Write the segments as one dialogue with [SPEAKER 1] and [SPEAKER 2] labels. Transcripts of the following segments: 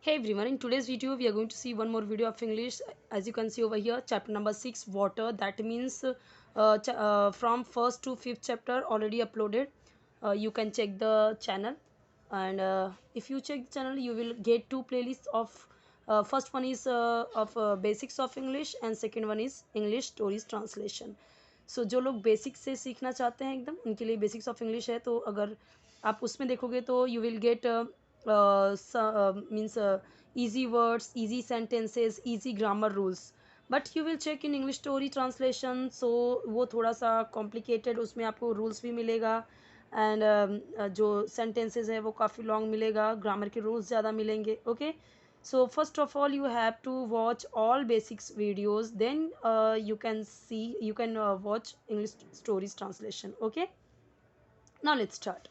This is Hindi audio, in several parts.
[SPEAKER 1] Hey everyone, in today's video we are going to see one more video of English. As you can see over here, chapter number 6, water. That means from first to fifth chapter already uploaded. You can check the channel, and if you check the channel you will get two playlists of first one is of basics of English and second one is English stories translation. सो जो लोग बेसिक से सीखना चाहते हैं एकदम उनके लिए बेसिक्स ऑफ इंग्लिश है, तो अगर आप उसमें देखोगे तो you will get means easy words, easy sentences, easy grammar rules. But you will check in English story translation, so वो थोड़ा सा कॉम्प्लिकेटेड, उसमें आपको रूल्स भी मिलेगा एंड जो सेंटेंसेस है वो काफ़ी लॉन्ग मिलेगा, ग्रामर के रूल्स ज़्यादा मिलेंगे. Okay, so first of all you have to watch all basics videos, then you can watch English stories translation. Okay, now let's start.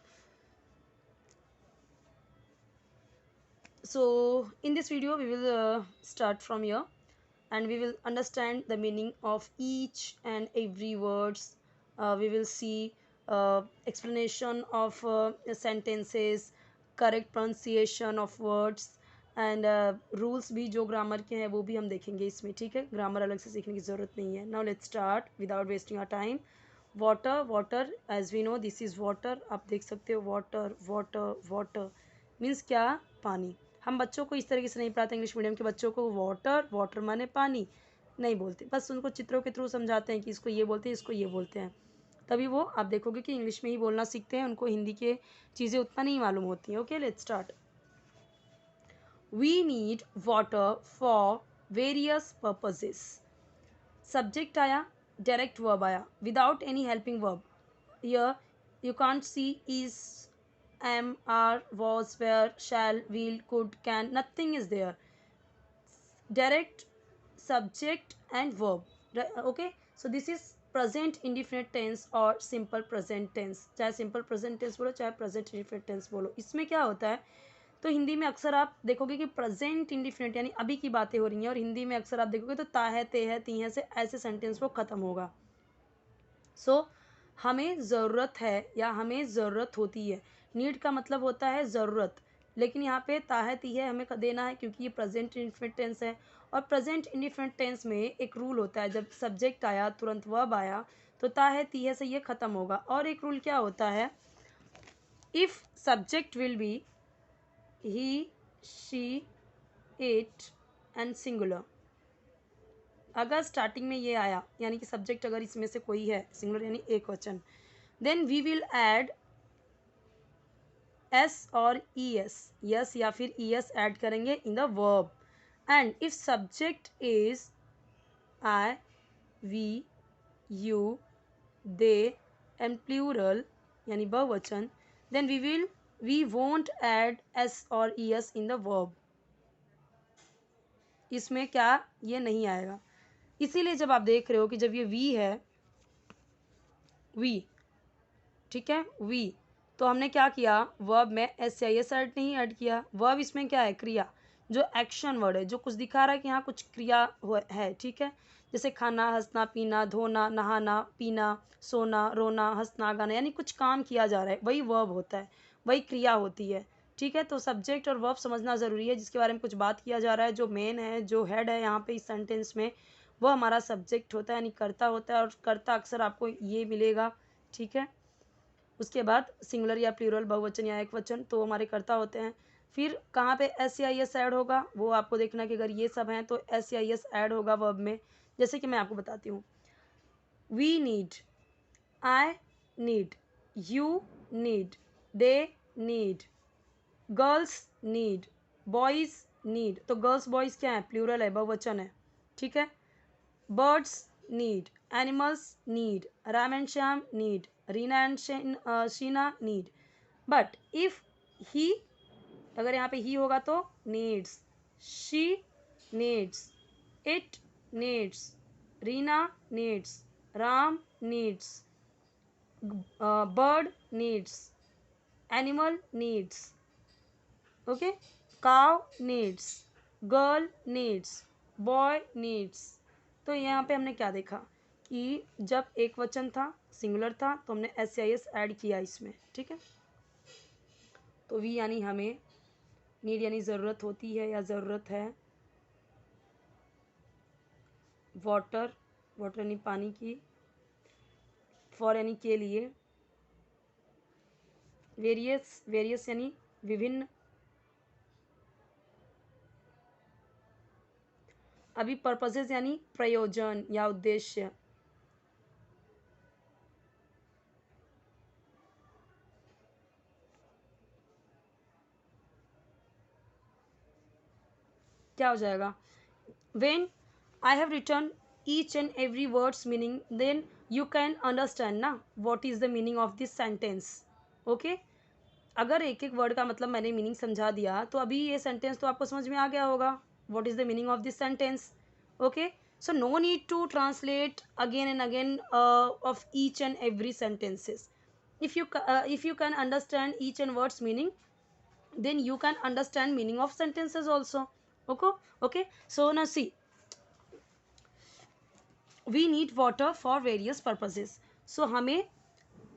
[SPEAKER 1] So in this video we will start from here and we will understand the meaning of each and every words. We will see explanation of sentences, correct pronunciation of words and rules भी जो ग्रामर के हैं वो भी हम देखेंगे इसमें. ठीक है, ग्रामर अलग से सीखने की ज़रूरत नहीं है. Now let's start without wasting our time. Water, water as we know this is water. आप देख सकते हो वाटर वाटर वाटर मीन्स क्या, पानी. हम बच्चों को इस तरीके से नहीं पढ़ाते इंग्लिश मीडियम के बच्चों को. वाटर वाटर माने पानी नहीं बोलते, बस उनको चित्रों के थ्रू समझाते हैं कि इसको ये बोलते हैं, इसको ये बोलते हैं. तभी वो आप देखोगे कि इंग्लिश में ही बोलना सीखते हैं, उनको हिंदी के चीज़ें उतना नहीं मालूम होती हैं. Okay, let's start. We need water for various purposes. Subject आया, direct verb आया, without any helping verb. Here you can't see is, am, are, was, were, shall, will, could, can. Nothing is there. Direct subject and verb. Okay, so this is present indefinite tense or simple present tense. चाहे simple present tense बोलो चाहे present indefinite tense बोलो. इसमें क्या होता है, तो हिंदी में अक्सर आप देखोगे कि प्रेजेंट इंडिफिनिट यानी अभी की बातें हो रही हैं, और हिंदी में अक्सर आप देखोगे तो ता है, ते है, ती है से ऐसे सेंटेंस वो ख़त्म होगा. सो हमें ज़रूरत है या हमें ज़रूरत होती है. नीड का मतलब होता है ज़रूरत, लेकिन यहाँ पे ता है, ती है हमें देना है क्योंकि ये प्रेजेंट इंडिफिनिट टेंस है. और प्रेजेंट इंडिफिनिट टेंस में एक रूल होता है, जब सब्जेक्ट आया तुरंत वर्ब आया तो ता है, ती है से ये ख़त्म होगा. और एक रूल क्या होता है, if subject will be he, she, it and singular. अगर स्टार्टिंग में ये आया यानी कि सब्जेक्ट अगर इसमें से कोई है सिंगुलर यानी एक वचन, then we will add S और ई एस, यस या फिर ई एस ऐड करेंगे in the verb. And if subject is I, we, you, they and plural यानी बहुवचन, then we won't add S और E S in the verb. इसमें क्या, ये नहीं आएगा. इसीलिए जब आप देख रहे हो कि जब ये वी है, वी, ठीक है, वी, तो हमने क्या किया, वर्ब में एस या एस ऐड नहीं ऐड किया. वर्ब इसमें क्या है, क्रिया, जो एक्शन वर्ड है, जो कुछ दिखा रहा है कि यहाँ कुछ क्रिया है. ठीक है, जैसे खाना, हंसना, पीना, धोना, नहाना, पीना, सोना, रोना, हंसना, गाना, यानी कुछ काम किया जा रहा है, वही वर्ब होता है, वही क्रिया होती है. ठीक है, तो सब्जेक्ट और वर्ब समझना ज़रूरी है. जिसके बारे में कुछ बात किया जा रहा है, जो मेन है, जो हेड है यहाँ पे इस सेंटेंस में, वो हमारा सब्जेक्ट होता है यानी कर्ता होता है. और कर्ता अक्सर आपको ये मिलेगा. ठीक है, उसके बाद सिंगुलर या प्लूरल, बहुवचन या एक वचन, तो हमारे कर्ता होते हैं. फिर कहाँ पे एस या एस ऐड होगा वो आपको देखना कि अगर ये सब हैं तो एस या एस ऐड होगा वर्ब में. जैसे कि मैं आपको बताती हूँ, we need, I need, you need, they need, girls need, boys need. तो गर्ल्स बॉयज़ क्या है, प्लूरल है, बहुवचन है. ठीक है, birds need, animals need, Ram and Shyam need, Reena and Sheena need. But if he, अगर यहाँ पे ही होगा तो needs, she needs, it needs, Reena needs, Ram needs, bird needs, animal needs. Okay, cow needs, girl needs, boy needs. तो यहाँ पे हमने क्या देखा कि जब एक वचन था, सिंगुलर था, तो हमने एस या एस ऐड किया इसमें. ठीक है, तो वी यानी हमें, नीड यानी ज़रूरत होती है या ज़रूरत है, वाटर, वाटर यानी पानी की, फॉर यानी के लिए, वेरियस, वेरियस यानी विभिन्न, अभी पर्पसेस यानी प्रयोजन या उद्देश्य, क्या हो जाएगा, when I have written each and every word's meaning, then you can understand ना what is the meaning of this sentence. okay? अगर एक एक वर्ड का मतलब मैंने मीनिंग समझा दिया तो अभी ये सेंटेंस तो आपको समझ में आ गया होगा, what is the meaning of this sentence. Okay, so no need to translate again and again of each and every sentences. if you can understand each and words meaning, then you can understand meaning of sentences also. okay. okay, so now see, we need water for various purposes. so हमें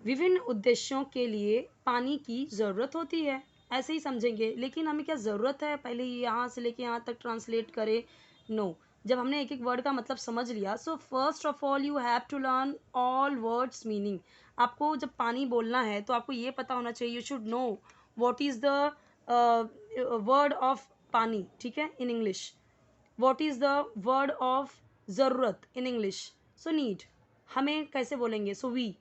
[SPEAKER 1] विभिन्न उद्देश्यों के लिए पानी की ज़रूरत होती है, ऐसे ही समझेंगे. लेकिन हमें क्या ज़रूरत है पहले यहाँ से लेके यहाँ तक ट्रांसलेट करें? नो. जब हमने एक एक वर्ड का मतलब समझ लिया, so first of all you have to learn all words meaning. आपको जब पानी बोलना है तो आपको ये पता होना चाहिए, you should know what is the word of pani, ठीक है, in English. What is the word of zaroorat in English? So need. हमें कैसे बोलेंगे? So we.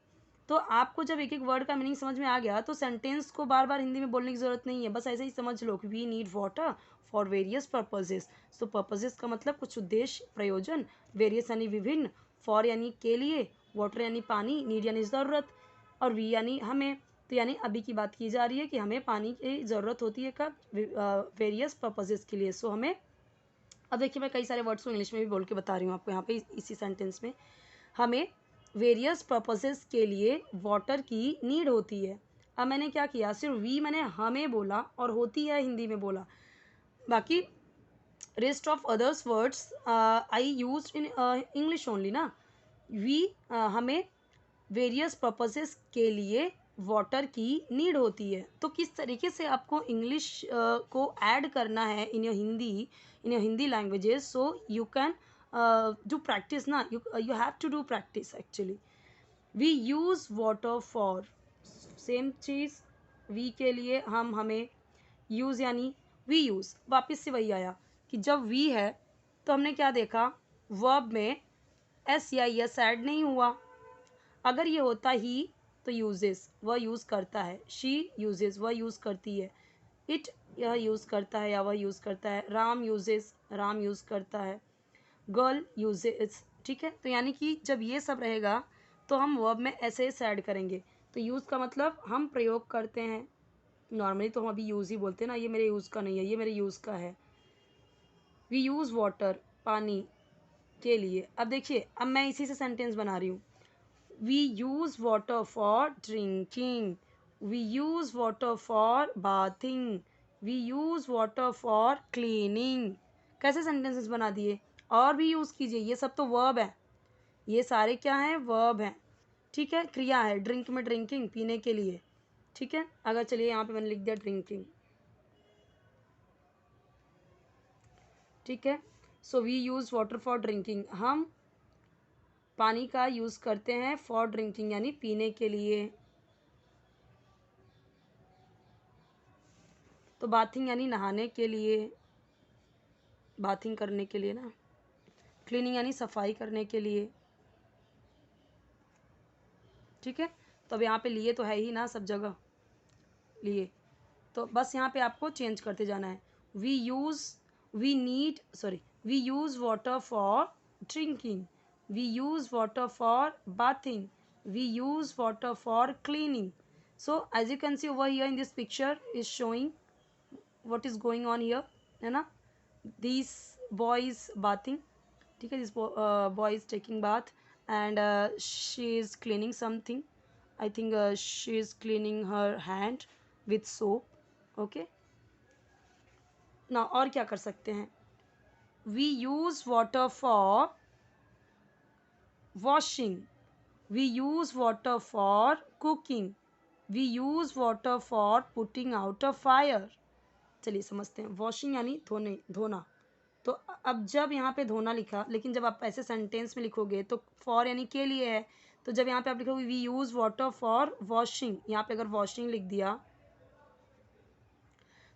[SPEAKER 1] तो आपको जब एक एक वर्ड का मीनिंग समझ में आ गया तो सेंटेंस को बार बार हिंदी में बोलने की ज़रूरत नहीं है, बस ऐसे ही समझ लो कि we need water for various purposes. So purposes का मतलब कुछ उद्देश्य, प्रयोजन, वेरियस यानी विभिन्न, फॉर यानी के लिए, वाटर यानी पानी, नीड यानी ज़रूरत, और वी यानी हमें. तो यानी अभी की बात की जा रही है कि हमें पानी की ज़रूरत होती है कब? वेरियस पर्पजेस के लिए. सो हमें, अब देखिए मैं कई सारे वर्ड्स को इंग्लिश में भी बोल के बता रही हूँ आपको यहाँ पे इसी सेंटेंस में. हमें वेरियस पर्पसेस के लिए वाटर की नीड होती है. अब मैंने क्या किया, सिर्फ वी मैंने हमें बोला और होती है हिंदी में बोला, बाकी rest of others words I use in English only ना. वी हमें वेरियस पर्पसेस के लिए वाटर की नीड होती है. तो किस तरीके से आपको इंग्लिश को ऐड करना है in your Hindi languages, so you can do practice ना. You have to do practice actually. We use water for, same चीज़, वी के लिए, हम हमें, यूज़ यानी वी यूज़. वापस से वही आया कि जब वी है तो हमने क्या देखा, वर्ब में एस या यस ऐड नहीं हुआ. अगर ये होता ही तो यूजेस, वह यूज़ करता है, शी यूजेस, वह यूज़ करती है, इट यह यूज़ करता है या वह यूज़ करता है, राम यूजेस, राम यूज़ करता है, गर्ल यूजेस. ठीक है, तो यानी कि जब ये सब रहेगा तो हम वर्ब में ऐसे ऐड करेंगे. तो यूज़ का मतलब हम प्रयोग करते हैं. नॉर्मली तो हम अभी यूज़ ही बोलते हैं ना, ये मेरे यूज़ का नहीं है, ये मेरे यूज़ का है. वी यूज़ वाटर, पानी के लिए. अब देखिए, अब मैं इसी से सेंटेंस बना रही हूँ. We use water for drinking. We use water for bathing. We use water for cleaning. कैसे सेंटेंसेस बना दिए? और भी यूज़ कीजिए, ये सब तो वर्ब है, ये सारे क्या हैं? वर्ब हैं. ठीक है, क्रिया है. ड्रिंक में ड्रिंकिंग, पीने के लिए. ठीक है, अगर चलिए यहाँ पे मैंने लिख दिया ड्रिंकिंग. ठीक है, so we use water for drinking. हम पानी का यूज़ करते हैं फॉर ड्रिंकिंग यानी पीने के लिए. तो बाथिंग यानी नहाने के लिए, बाथिंग करने के लिए ना. क्लीनिंग यानी सफाई करने के लिए. ठीक है, तो अब यहाँ पे लिए तो है ही ना सब जगह लिए, तो बस यहाँ पे आपको चेंज करते जाना है. We use, we need, sorry, we use water for drinking, we use water for bathing, we use water for cleaning. So as you can see over here in this picture is showing what is going on here, है ना. these boys bathing. ठीक है, this boy is taking bath and she is cleaning something. I think she is cleaning her hand with soap. okay, now और क्या कर सकते हैं? we use water for washing, we use water for cooking, we use water for putting out a fire. चलिए समझते हैं। वॉशिंग यानी धोने, धोना। तो अब जब यहाँ पे धोना लिखा, लेकिन जब आप ऐसे सेंटेंस में लिखोगे तो फॉर यानी के लिए है। तो जब यहाँ पे आप लिखोगे we use water for washing, यहाँ पे अगर वॉशिंग लिख दिया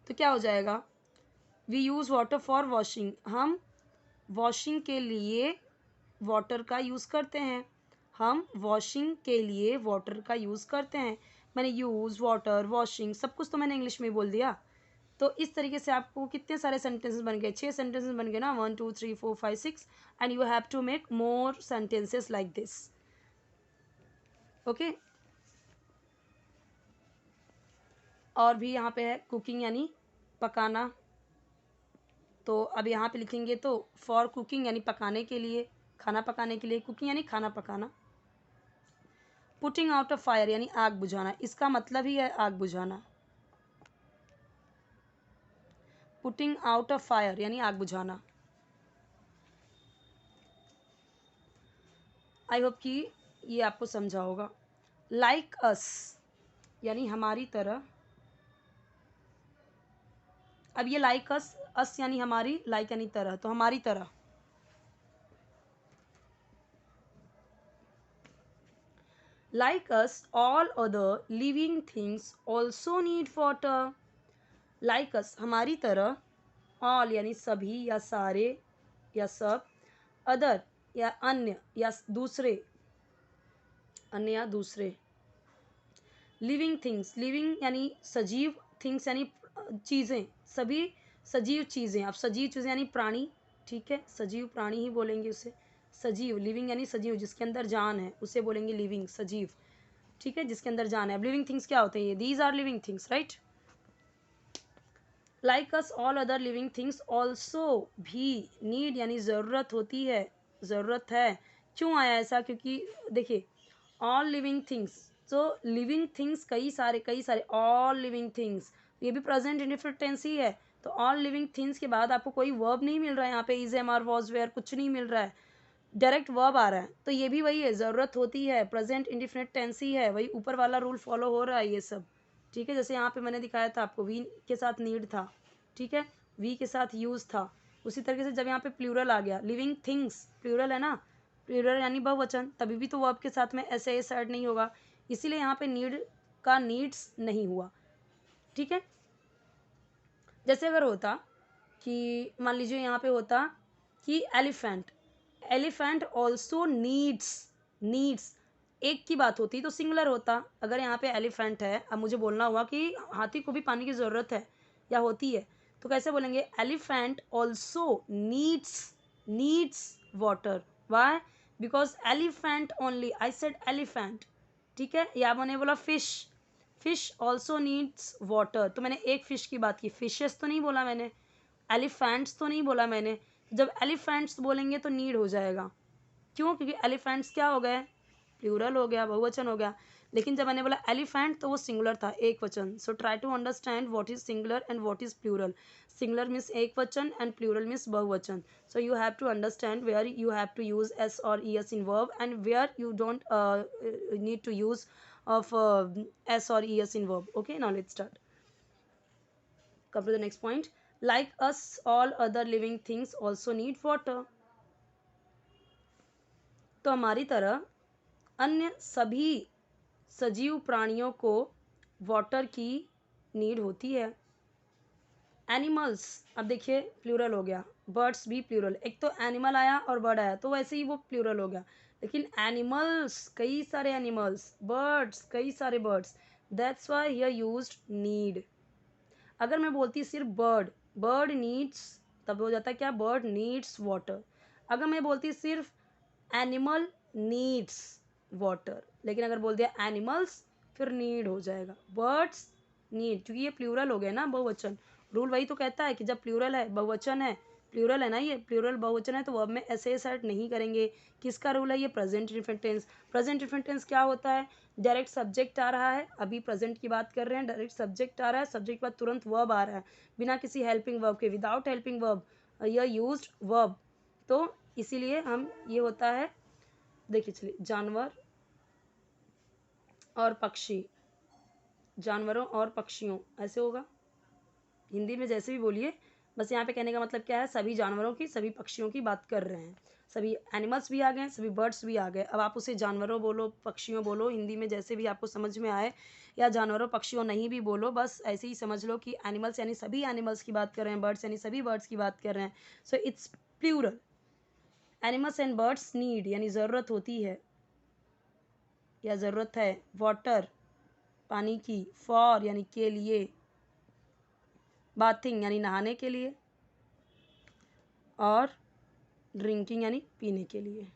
[SPEAKER 1] तो क्या हो जाएगा, we use water for washing, हम वॉशिंग के लिए वाटर का यूज़ करते हैं, हम वॉशिंग के लिए वाटर का यूज़ करते हैं। मैंने यूज़, वाटर, वॉशिंग सब कुछ तो मैंने इंग्लिश में ही बोल दिया। तो इस तरीके से आपको कितने सारे सेंटेंसेस बन गए, 6 सेंटेंसेस बन गए ना, 1 2 3 4 5 6, and you have to make more sentences like this. Okay, और भी यहाँ पे है कुकिंग यानी पकाना। तो अब यहाँ पे लिखेंगे तो फॉर कुकिंग यानी पकाने के लिए, खाना पकाने के लिए, कुकिंग यानी खाना पकाना। पुटिंग आउट अ फायर यानी आग बुझाना, इसका मतलब ही है आग बुझाना। पुटिंग आउट अ फायर यानी आग बुझाना। आई होप कि ये आपको समझा होगा। लाइक अस यानी हमारी तरह। अब ये लाइक अस यानी हमारी, लाइक यानी तरह, तो हमारी तरह। Like us all other living things also need water. Like us हमारी तरह, ऑल यानी सभी या सारे या सब, अदर या अन्य या दूसरे, अन्य या दूसरे। लिविंग थिंग्स, लिविंग यानी सजीव, थिंग्स यानी चीज़ें, सभी सजीव चीज़ें। अब सजीव चीज़ें यानी प्राणी, ठीक है, सजीव प्राणी ही बोलेंगे उसे। सजीव, लिविंग यानी सजीव, जिसके अंदर जान है उसे बोलेंगे लिविंग, सजीव, ठीक है, जिसके अंदर जान है। अब लिविंग थिंग्स क्या होते हैं, ये these are living things, right. Like us all other living things also भी, नीड यानी ज़रूरत होती है, ज़रूरत है। क्यों आया ऐसा, क्योंकि देखिए ऑल लिविंग थिंग्स, तो लिविंग थिंग्स कई सारे ऑल लिविंग थिंग्स, ये भी प्रेजेंट इंडेफिनिट टेंस ही है। तो ऑल लिविंग थिंग्स के बाद आपको कोई वर्ब नहीं मिल रहा है, यहाँ पे is, am, are, was, were कुछ नहीं मिल रहा है, डायरेक्ट वर्ब आ रहा है। तो ये भी वही है, ज़रूरत होती है, प्रेजेंट इंडेफिनिट टेंस ही है, वही ऊपर वाला रूल फॉलो हो रहा है ये सब, ठीक है। जैसे यहाँ पे मैंने दिखाया था आपको, वी के साथ नीड था, ठीक है, वी के साथ यूज़ था। उसी तरीके से जब यहाँ पे प्लूरल आ गया, लिविंग थिंग्स प्लूरल है ना, प्लूरल यानी बहुवचन, तभी भी तो वर्ब के साथ में ऐसे एस ऐड नहीं होगा, इसीलिए यहाँ पे नीड का नीड्स नहीं हुआ, ठीक है। जैसे अगर होता कि मान लीजिए यहाँ पे होता कि elephant, elephant also needs, needs एक की बात होती तो सिंगुलर होता। अगर यहाँ पे एलिफेंट है, अब मुझे बोलना हुआ कि हाथी को भी पानी की ज़रूरत है या होती है, तो कैसे बोलेंगे, elephant also needs, needs water, why, because elephant only, I said elephant, ठीक है। या मैंने बोला fish, fish also needs water, तो मैंने एक फिश की बात की, फिशेस तो नहीं बोला मैंने, एलिफेंट्स तो नहीं बोला मैंने। जब एलिफेंट्स बोलेंगे तो नीड हो जाएगा, क्यों, क्योंकि एलिफेंट्स क्या हो गए, प्लूरल हो गया, बहुवचन हो गया। लेकिन जब मैंने बोला एलिफेंट तो वो सिंगुलर था, एक वचन। So try to understand what is singular and what is plural. Singular means एक वचन एंड प्लूरल मीन्स बहुवचन। So you have to understand where you have to use S और E S in verb and where you don't need to use of s or es in verb. Okay, now let's start. Come to the next point. Like us all other living things also need water. तो हमारी तरह अन्य सभी सजीव प्राणियों को वाटर की नीड होती है। एनिमल्स, अब देखिए प्लूरल हो गया, बर्ड्स भी प्लूरल, एक तो एनिमल आया और बर्ड आया तो वैसे ही वो प्लूरल हो गया, लेकिन एनिमल्स कई सारे एनिमल्स, बर्ड्स कई सारे birds, that's why here used need. अगर मैं बोलती सिर्फ बर्ड, बर्ड नीड्स, तब हो जाता क्या, बर्ड नीड्स वाटर। अगर मैं बोलती सिर्फ एनिमल नीड्स वाटर, लेकिन अगर बोल दिया एनिमल्स फिर नीड हो जाएगा, बर्ड्स नीड, क्योंकि ये प्लूरल हो गया ना, बहुवचन। रूल वही तो कहता है कि जब प्लूरल है, बहुवचन है, प्लूरल है ना, ये प्लूरल बहुवचन है, तो वर्ब में ऐसे ऐड नहीं करेंगे। किसका रूल है ये, present indefinite tense. Present indefinite tense क्या होता है, डायरेक्ट सब्जेक्ट आ रहा है, अभी प्रेजेंट की बात कर रहे हैं, डायरेक्ट सब्जेक्ट आ रहा है, सब्जेक्ट के बाद तुरंत वर्ब आ रहा है, बिना किसी हेल्पिंग वर्ब के, विदाउट हेल्पिंग वर्ब, यह यूज्ड वर्ब। तो इसीलिए हम ये होता है, देखिए चलिए, जानवर और पक्षी, जानवरों और पक्षियों, ऐसे होगा, हिंदी में जैसे भी बोलिए, बस यहाँ पे कहने का मतलब क्या है, सभी जानवरों की, सभी पक्षियों की बात कर रहे हैं। सभी एनिमल्स भी आ गए, सभी बर्ड्स भी आ गए। अब आप उसे जानवरों बोलो, पक्षियों बोलो, हिंदी में जैसे भी आपको समझ में आए, या जानवरों पक्षियों नहीं भी बोलो, बस ऐसे ही समझ लो कि एनिमल्स यानी सभी एनिमल्स की बात कर रहे हैं, बर्ड्स यानी सभी बर्ड्स की बात कर रहे हैं। So it's plural. Animals and birds need यानी ज़रूरत होती है या ज़रूरत है, वाटर पानी की, फॉर यानी के लिए, बाथिंग यानी नहाने के लिए, और ड्रिंकिंग यानी पीने के लिए।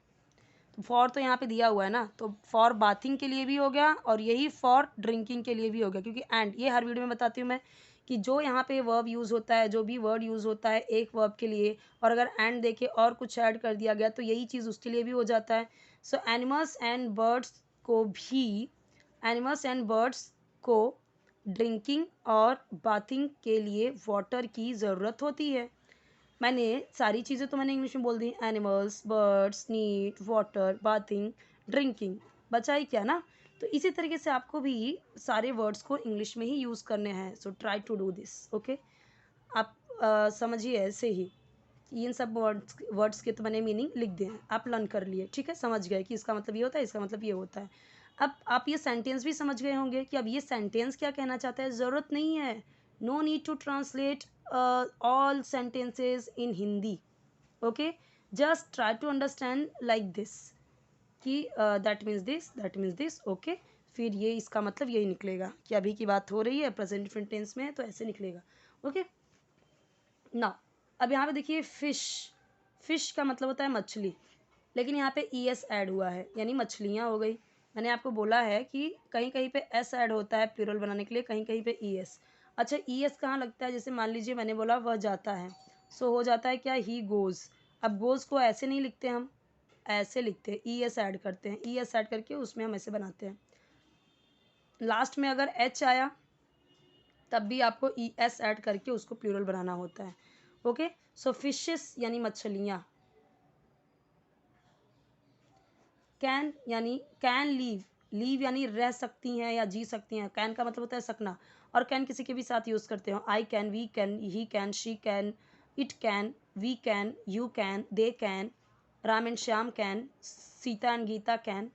[SPEAKER 1] तो फॉर तो यहाँ पे दिया हुआ है ना, तो फॉर बाथिंग के लिए भी हो गया और यही फॉर ड्रिंकिंग के लिए भी हो गया, क्योंकि एंड ये हर वीडियो में बताती हूँ मैं कि जो यहाँ पे वर्ब यूज़ होता है, जो भी वर्ड यूज़ होता है एक वर्ब के लिए, और अगर एंड देके और कुछ ऐड कर दिया गया तो यही चीज़ उसके लिए भी हो जाता है। सो एनिमल्स एंड बर्ड्स को ड्रिंकिंग और बाथिंग के लिए वाटर की ज़रूरत होती है। मैंने सारी चीज़ें तो मैंने इंग्लिश में बोल दी, animals, birds, need, water, bathing, drinking, बचा ही क्या ना। तो इसी तरीके से आपको भी सारे वर्ड्स को इंग्लिश में ही यूज़ करने हैं। So try to do this, okay. आप समझिए ऐसे ही कि इन सब वर्ड्स के तो मैंने मीनिंग लिख दिए हैं, आप लर्न कर लिए, ठीक है, समझ गए कि इसका मतलब ये होता है, इसका मतलब ये होता है। अब आप ये सेंटेंस भी समझ गए होंगे कि अब ये सेंटेंस क्या कहना चाहता है। ज़रूरत नहीं है, no need to translate all sentences in Hindi, okay. Just try to understand like this कि दैट मीन्स दिस, ओके। फिर ये इसका मतलब यही निकलेगा कि अभी की बात हो रही है, प्रेजेंट डिफरेंट टेंस में है, तो ऐसे निकलेगा, ओके। ना अब यहाँ पे देखिए फिश, फिश का मतलब होता है मछली, लेकिन यहाँ पे ई एस ऐड हुआ है यानी मछलियाँ हो गई। मैंने आपको बोला है कि कहीं कहीं पे एस ऐड होता है प्लूरल बनाने के लिए, कहीं कहीं पे ई एस। अच्छा ई एस कहाँ लगता है, जैसे मान लीजिए मैंने बोला वह जाता है, सो हो जाता है क्या, ही गोज़। अब गोज़ को ऐसे नहीं लिखते हम, ऐसे लिखते हैं, ई एस ऐड करते हैं, ई एस ऐड करके उसमें हम ऐसे बनाते हैं। लास्ट में अगर एच आया तब भी आपको ई एस ऐड करके उसको प्लूरल बनाना होता है, ओके। सो फिशेस यानी मछलियाँ, कैन यानी कैन लीव, लीव यानी रह सकती हैं या जी सकती हैं, कैन का मतलब होता है सकना, और कैन किसी के भी साथ यूज़ करते हो, I can, we can, he can, she can, it can, we can, you can, they can, Ram and Shyam can, Sita and Gita can.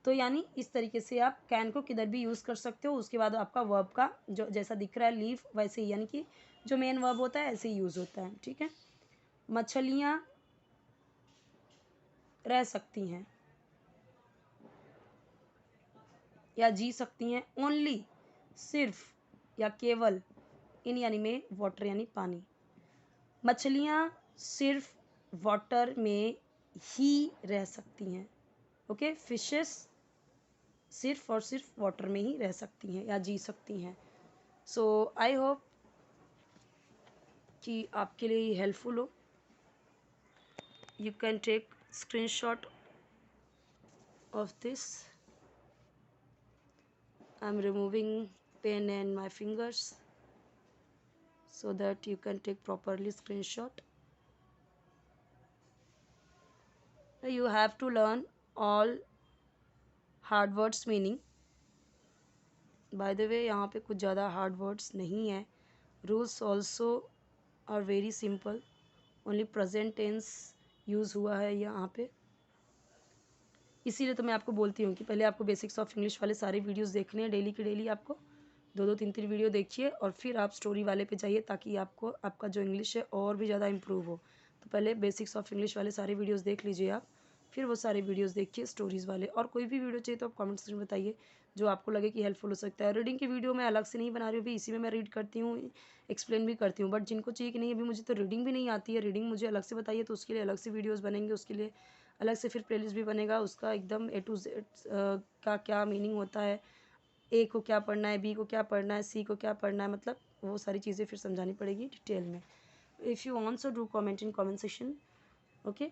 [SPEAKER 1] तो यानी इस तरीके से आप कैन को किधर भी यूज़ कर सकते हो। उसके बाद आपका वर्ब का जो जैसा दिख रहा है लीव, वैसे ही यानी कि जो मेन वर्ब होता है ऐसे ही यूज़ होता है, ठीक है। मछलियाँ रह सकती हैं या जी सकती हैं, ओनली सिर्फ या केवल, इन यानी में, वाटर यानी पानी। मछलियाँ सिर्फ वाटर में ही रह सकती हैं, ओके। फिशेस सिर्फ और सिर्फ वाटर में ही रह सकती हैं या जी सकती हैं। सो आई होप कि आपके लिए ये हेल्पफुल हो। You can take screenshot of this. I am removing pen and my fingers so that you can take properly screenshot. You have to learn all hard words meaning. by the way यहाँ पे कुछ ज़्यादा hard words नहीं है, rules also are very simple, only present tense use हुआ है यहाँ पे। इसीलिए तो मैं आपको बोलती हूँ कि पहले आपको बेसिक्स ऑफ इंग्लिश वाले सारे वीडियोस देखने हैं, डेली की डेली आपको 2-2 3-3 वीडियो देखिए और फिर आप स्टोरी वाले पे जाइए, ताकि आपको आपका जो इंग्लिश है और भी ज़्यादा इम्प्रूव हो। तो पहले बेसिक्स ऑफ इंग्लिश वाले सारे वीडियोस देख लीजिए आप, फिर वो सारे वीडियोस देखिए स्टोरीज़ वाले। और कोई भी वीडियो चाहिए तो आप कमेंट सेक्शन में बताइए जो आपको लगे कि हेल्पफुल हो सकता है। रीडिंग की वीडियो मैं अलग से नहीं बना रही हूँ, भी इसी में मैं रीड करती हूँ, एक्सप्लेन भी करती हूँ। बट जिनको चाहिए कि नहीं अभी मुझे तो रीडिंग भी नहीं आती है, रीडिंग मुझे अलग से बताइए, तो उसके लिए अलग से वीडियोज़ बनेंगे, उसके लिए अलग से फिर प्लेलिस्ट भी बनेगा, उसका एकदम ए टू जेड का क्या मीनिंग होता है, ए को क्या पढ़ना है, बी को क्या पढ़ना है, सी को क्या पढ़ना है, मतलब वो सारी चीज़ें फिर समझानी पड़ेगी डिटेल में। If you want so do comment in comment section, okay.